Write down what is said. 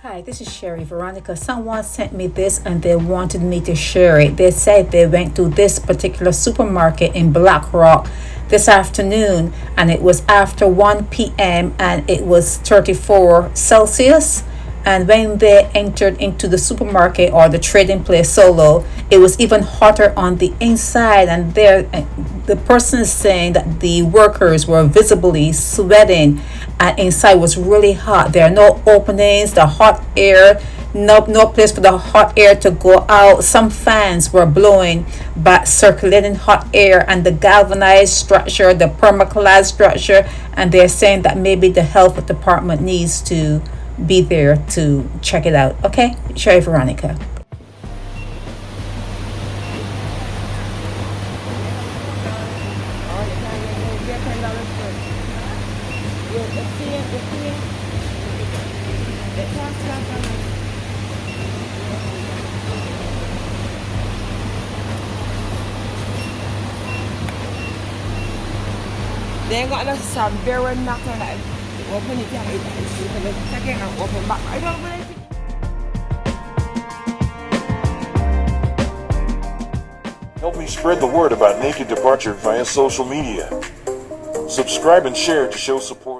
Hi, this is Sherry Veronica. Someone sent me this and they wanted me to share it. They said they went to this particular supermarket in Black Rock this afternoon and it was after 1 p.m. and it was 34 Celsius. And when they entered into the supermarket or the trading place solo, it was even hotter on the inside. And there, the person is saying that the workers were visibly sweating, and inside was really hot. There are no openings, the hot air, no place for the hot air to go out. Some fans were blowing but circulating hot air, and the galvanized structure, the permaclad structure, and they're saying that maybe the health department needs to be there to check it out. Okay, Sherry Veronica. They got us some very knocker like open it and second and open back. I don't know. Help me spread the word about Naked Departure via social media. Subscribe and share to show support.